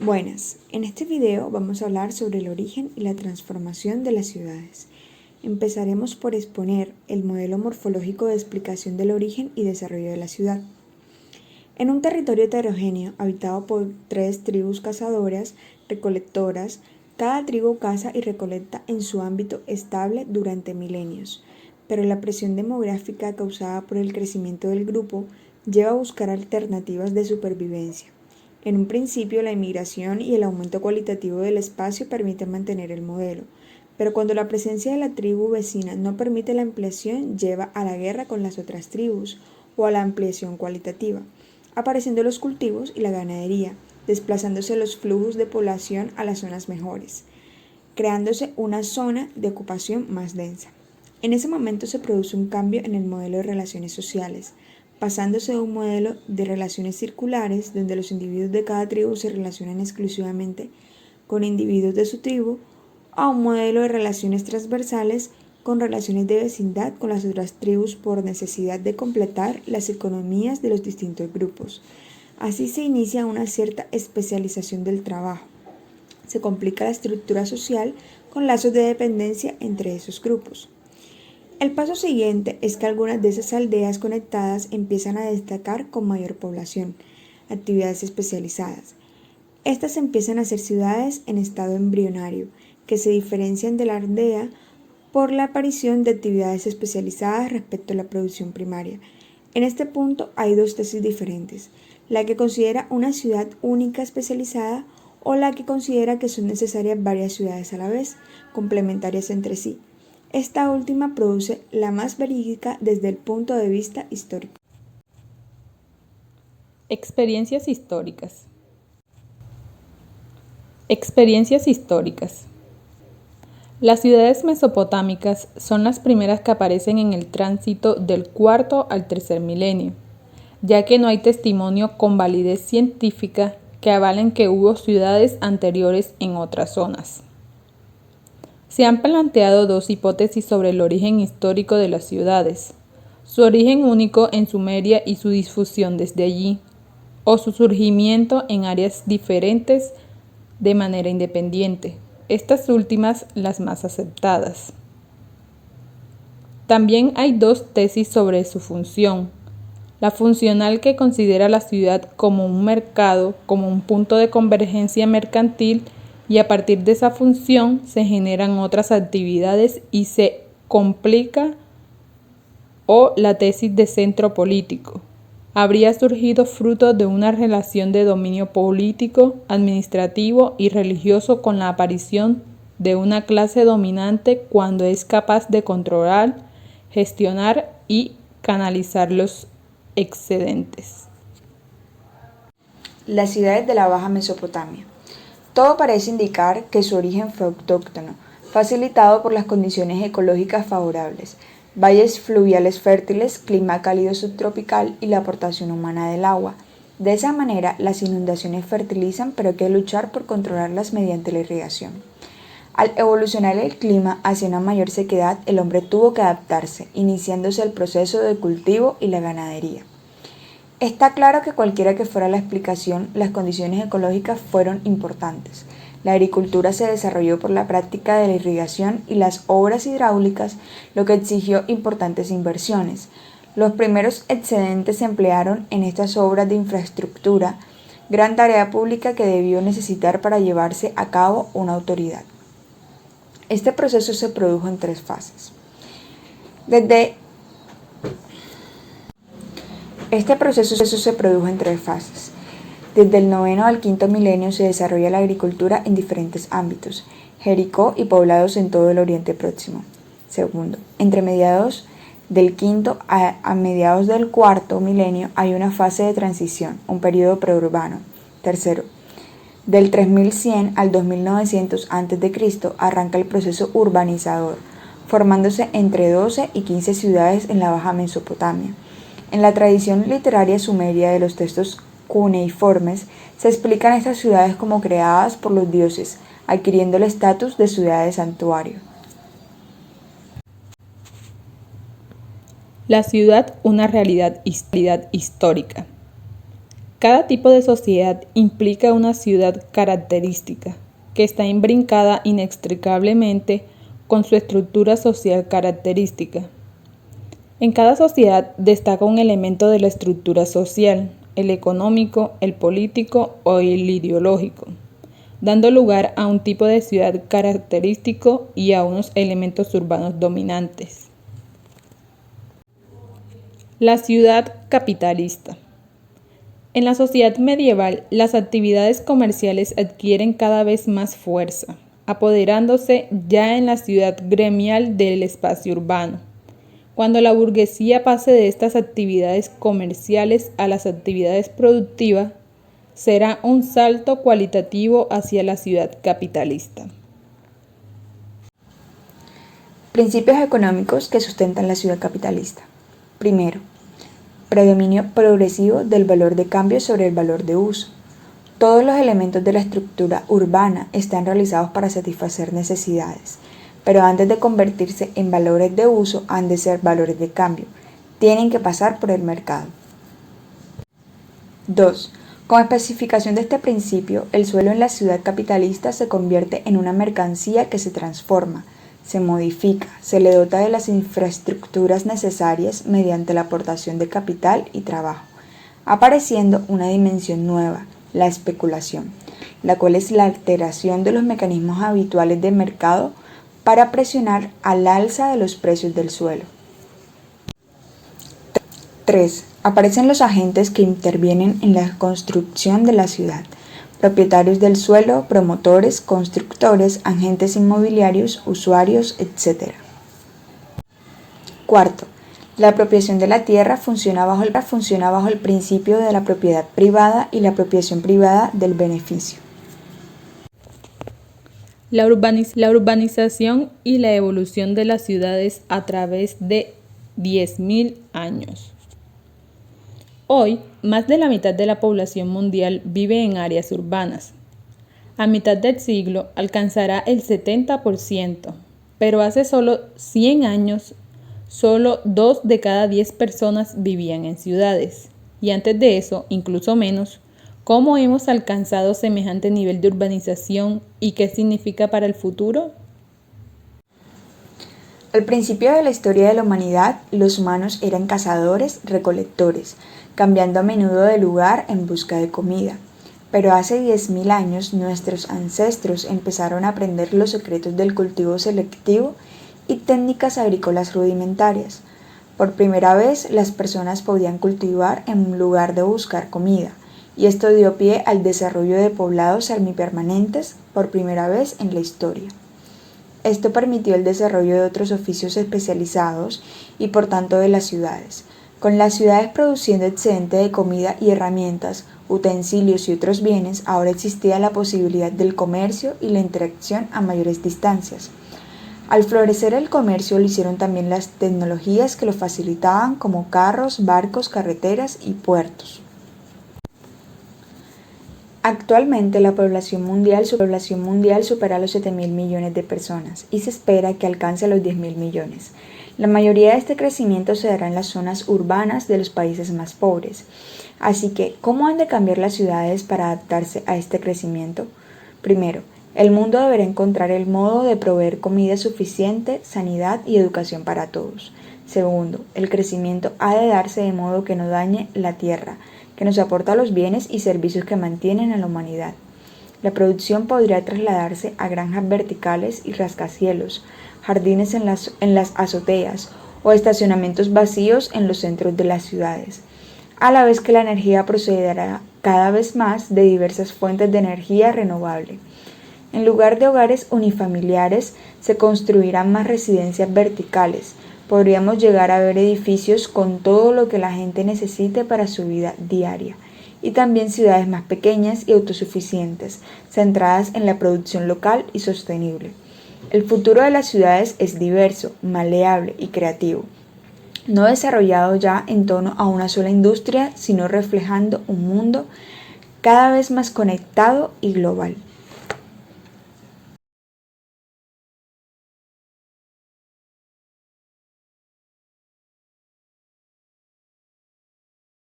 Buenas, en este video vamos a hablar sobre el origen y la transformación de las ciudades. Empezaremos por exponer el modelo morfológico de explicación del origen y desarrollo de la ciudad. En un territorio heterogéneo habitado por 3 tribus cazadoras, recolectoras, cada tribu caza y recolecta en su ámbito estable durante milenios, pero la presión demográfica causada por el crecimiento del grupo lleva a buscar alternativas de supervivencia. En un principio, la inmigración y el aumento cualitativo del espacio permiten mantener el modelo, pero cuando la presencia de la tribu vecina no permite la ampliación, lleva a la guerra con las otras tribus o a la ampliación cualitativa, apareciendo los cultivos y la ganadería, desplazándose los flujos de población a las zonas mejores, creándose una zona de ocupación más densa. En ese momento se produce un cambio en el modelo de relaciones sociales, pasándose de un modelo de relaciones circulares, donde los individuos de cada tribu se relacionan exclusivamente con individuos de su tribu, a un modelo de relaciones transversales con relaciones de vecindad con las otras tribus por necesidad de completar las economías de los distintos grupos. Así se inicia una cierta especialización del trabajo. Se complica la estructura social con lazos de dependencia entre esos grupos. El paso siguiente es que algunas de esas aldeas conectadas empiezan a destacar con mayor población, actividades especializadas. Estas empiezan a ser ciudades en estado embrionario, que se diferencian de la aldea por la aparición de actividades especializadas respecto a la producción primaria. En este punto hay 2 tesis diferentes, la que considera una ciudad única especializada o la que considera que son necesarias varias ciudades a la vez, complementarias entre sí. Esta última produce la más verídica desde el punto de vista histórico. Experiencias históricas. Experiencias históricas. Las ciudades mesopotámicas son las primeras que aparecen en el tránsito del cuarto al tercer milenio, ya que no hay testimonio con validez científica que avalen que hubo ciudades anteriores en otras zonas. Se han planteado 2 hipótesis sobre el origen histórico de las ciudades: su origen único en Sumeria y su difusión desde allí, o su surgimiento en áreas diferentes de manera independiente, estas últimas las más aceptadas. También hay 2 tesis sobre su función: la funcional, que considera la ciudad como un mercado, como un punto de convergencia mercantil, y a partir de esa función se generan otras actividades y se complica, o la tesis de centro político. Habría surgido fruto de una relación de dominio político, administrativo y religioso con la aparición de una clase dominante cuando es capaz de controlar, gestionar y canalizar los excedentes. Las ciudades de la Baja Mesopotamia. Todo parece indicar que su origen fue autóctono, facilitado por las condiciones ecológicas favorables, valles fluviales fértiles, clima cálido subtropical y la aportación humana del agua. De esa manera, las inundaciones fertilizan, pero hay que luchar por controlarlas mediante la irrigación. Al evolucionar el clima hacia una mayor sequedad, el hombre tuvo que adaptarse, iniciándose el proceso de cultivo y la ganadería. Está claro que cualquiera que fuera la explicación, las condiciones ecológicas fueron importantes. La agricultura se desarrolló por la práctica de la irrigación y las obras hidráulicas, lo que exigió importantes inversiones. Los primeros excedentes se emplearon en estas obras de infraestructura, gran tarea pública que debió necesitar para llevarse a cabo una autoridad. Este proceso se produjo en 3 fases. Desde el 9º al 5º milenio se desarrolla la agricultura en diferentes ámbitos, Jericó y poblados en todo el Oriente Próximo. Segundo, entre mediados del 5º a mediados del 4º milenio hay una fase de transición, un periodo preurbano. Tercero, del 3100 al 2900 a.C. arranca el proceso urbanizador, formándose entre 12 y 15 ciudades en la Baja Mesopotamia. En la tradición literaria sumeria de los textos cuneiformes se explican estas ciudades como creadas por los dioses, adquiriendo el estatus de ciudades santuario. La ciudad, una realidad histórica. Cada tipo de sociedad implica una ciudad característica, que está imbrincada inextricablemente con su estructura social característica. En cada sociedad destaca un elemento de la estructura social, el económico, el político o el ideológico, dando lugar a un tipo de ciudad característico y a unos elementos urbanos dominantes. La ciudad capitalista. En la sociedad medieval, las actividades comerciales adquieren cada vez más fuerza, apoderándose ya en la ciudad gremial del espacio urbano. Cuando la burguesía pase de estas actividades comerciales a las actividades productivas, será un salto cualitativo hacia la ciudad capitalista. Principios económicos que sustentan la ciudad capitalista. Primero, predominio progresivo del valor de cambio sobre el valor de uso. Todos los elementos de la estructura urbana están realizados para satisfacer necesidades, pero antes de convertirse en valores de uso han de ser valores de cambio. Tienen que pasar por el mercado. 2. Como especificación de este principio, el suelo en la ciudad capitalista se convierte en una mercancía que se transforma, se modifica, se le dota de las infraestructuras necesarias mediante la aportación de capital y trabajo, apareciendo una dimensión nueva, la especulación, la cual es la alteración de los mecanismos habituales de mercado para presionar al alza de los precios del suelo. 3. Aparecen los agentes que intervienen en la construcción de la ciudad: propietarios del suelo, promotores, constructores, agentes inmobiliarios, usuarios, etc. Cuarto, la apropiación de la tierra funciona bajo el principio de la propiedad privada y la apropiación privada del beneficio. La urbanización y la evolución de las ciudades a través de 10.000 años. Hoy, más de la mitad de la población mundial vive en áreas urbanas. A mitad del siglo alcanzará el 70%, pero hace solo 100 años, solo 2 de cada 10 personas vivían en ciudades, y antes de eso, incluso menos. ¿Cómo hemos alcanzado semejante nivel de urbanización y qué significa para el futuro? Al principio de la historia de la humanidad, los humanos eran cazadores-recolectores, cambiando a menudo de lugar en busca de comida. Pero hace 10.000 años nuestros ancestros empezaron a aprender los secretos del cultivo selectivo y técnicas agrícolas rudimentarias. Por primera vez, las personas podían cultivar en lugar de buscar comida, y esto dio pie al desarrollo de poblados semipermanentes por primera vez en la historia. Esto permitió el desarrollo de otros oficios especializados y por tanto de las ciudades. Con las ciudades produciendo excedente de comida y herramientas, utensilios y otros bienes, ahora existía la posibilidad del comercio y la interacción a mayores distancias. Al florecer el comercio lo hicieron también las tecnologías que lo facilitaban, como carros, barcos, carreteras y puertos. Actualmente la población mundial supera los 7.000 millones de personas y se espera que alcance los 10.000 millones. La mayoría de este crecimiento se dará en las zonas urbanas de los países más pobres. Así que, ¿cómo han de cambiar las ciudades para adaptarse a este crecimiento? Primero, el mundo deberá encontrar el modo de proveer comida suficiente, sanidad y educación para todos. Segundo, el crecimiento ha de darse de modo que no dañe la tierra, que nos aporta los bienes y servicios que mantienen a la humanidad. La producción podría trasladarse a granjas verticales y rascacielos, jardines en las azoteas o estacionamientos vacíos en los centros de las ciudades, a la vez que la energía procederá cada vez más de diversas fuentes de energía renovable. En lugar de hogares unifamiliares, se construirán más residencias verticales. Podríamos llegar a ver edificios con todo lo que la gente necesite para su vida diaria, y también ciudades más pequeñas y autosuficientes, centradas en la producción local y sostenible. El futuro de las ciudades es diverso, maleable y creativo, no desarrollado ya en torno a una sola industria, sino reflejando un mundo cada vez más conectado y global.